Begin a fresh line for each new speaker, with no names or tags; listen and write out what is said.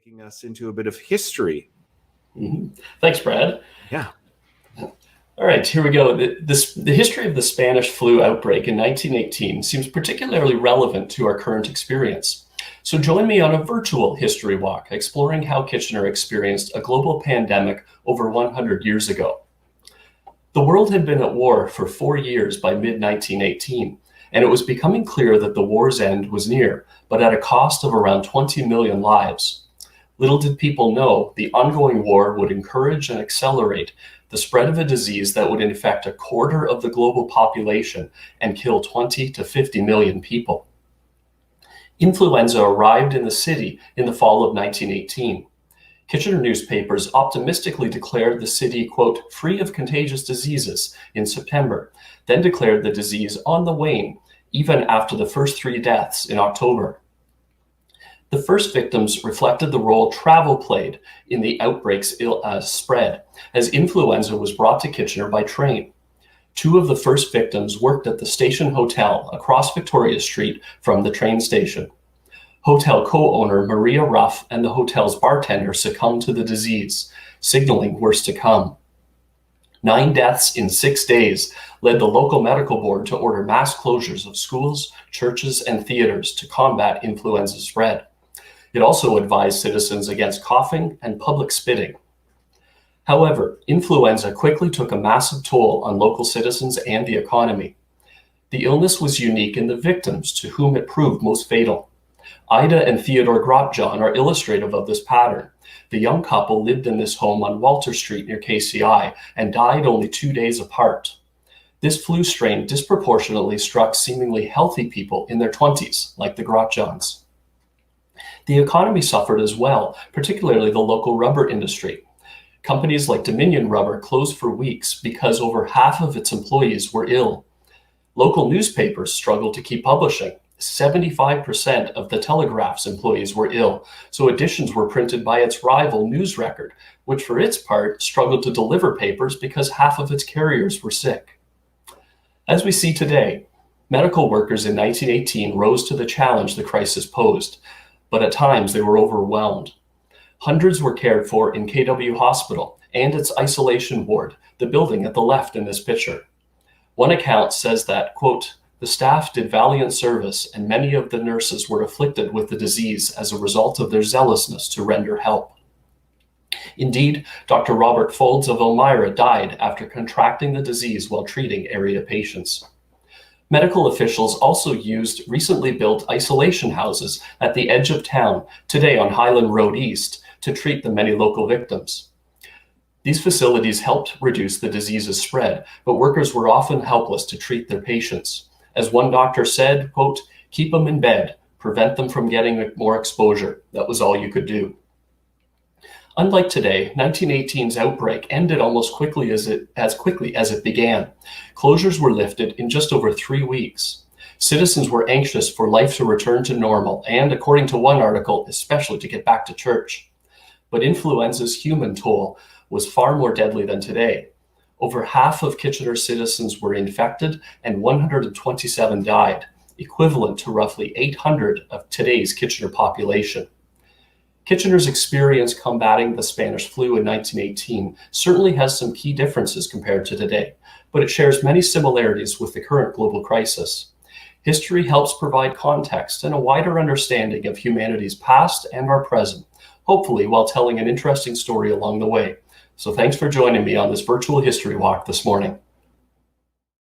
taking us into a bit of history.
Thanks, Brad.
Yeah.
All right, here we go. The history of the Spanish flu outbreak in 1918 seems particularly relevant to our current experience. So join me on a virtual history walk, exploring how Kitchener experienced a global pandemic over 100 years ago. The world had been at war for 4 years by mid-1918, and it was becoming clear that the war's end was near, but at a cost of around 20 million lives. Little did people know the ongoing war would encourage and accelerate the spread of a disease that would infect a quarter of the global population and kill 20 to 50 million people. Influenza arrived in the city in the fall of 1918. Kitchener newspapers optimistically declared the city, quote, free of contagious diseases in September, then declared the disease on the wane, even after the first 3 deaths in October. The first victims reflected the role travel played in the outbreak's spread, as influenza was brought to Kitchener by train. 2 of the first victims worked at the Station Hotel across Victoria Street from the train station. Hotel co-owner Maria Ruff and the hotel's bartender succumbed to the disease, signaling worse to come. 9 deaths in 6 days led the local medical board to order mass closures of schools, churches, and theaters to combat influenza spread. It also advised citizens against coughing and public spitting. However, influenza quickly took a massive toll on local citizens and the economy. The illness was unique in the victims to whom it proved most fatal. Ida and Theodore Grotjohn are illustrative of this pattern. The young couple lived in this home on Walter Street near KCI and died only 2 days apart. This flu strain disproportionately struck seemingly healthy people in their 20s, like the Grotjohns. The economy suffered as well, particularly the local rubber industry. Companies like Dominion Rubber closed for weeks because over half of its employees were ill. Local newspapers struggled to keep publishing. 75% of the Telegraph's employees were ill, so editions were printed by its rival News Record, which for its part struggled to deliver papers because half of its carriers were sick. As we see today, medical workers in 1918 rose to the challenge the crisis posed, but at times they were overwhelmed. Hundreds were cared for in KW Hospital and its isolation ward, the building at the left in this picture. One account says that, quote, the staff did valiant service and many of the nurses were afflicted with the disease as a result of their zealousness to render help. Indeed, Dr. Robert Folds of Elmira died after contracting the disease while treating area patients. Medical officials also used recently built isolation houses at the edge of town, today on Highland Road East, to treat the many local victims. These facilities helped reduce the disease's spread, but workers were often helpless to treat their patients. As one doctor said, quote, keep them in bed, prevent them from getting more exposure. That was all you could do. Unlike today, 1918's outbreak ended almost as quickly as it began. Closures were lifted in just over 3 weeks. Citizens were anxious for life to return to normal and, according to one article, especially to get back to church. But influenza's human toll was far more deadly than today. Over half of Kitchener citizens were infected and 127 died, equivalent to roughly 800 of today's Kitchener population. Kitchener's experience combating the Spanish flu in 1918 certainly has some key differences compared to today, but it shares many similarities with the current global crisis. History helps provide context and a wider understanding of humanity's past and our present, hopefully while telling an interesting story along the way. So thanks for joining me on this virtual history walk this morning.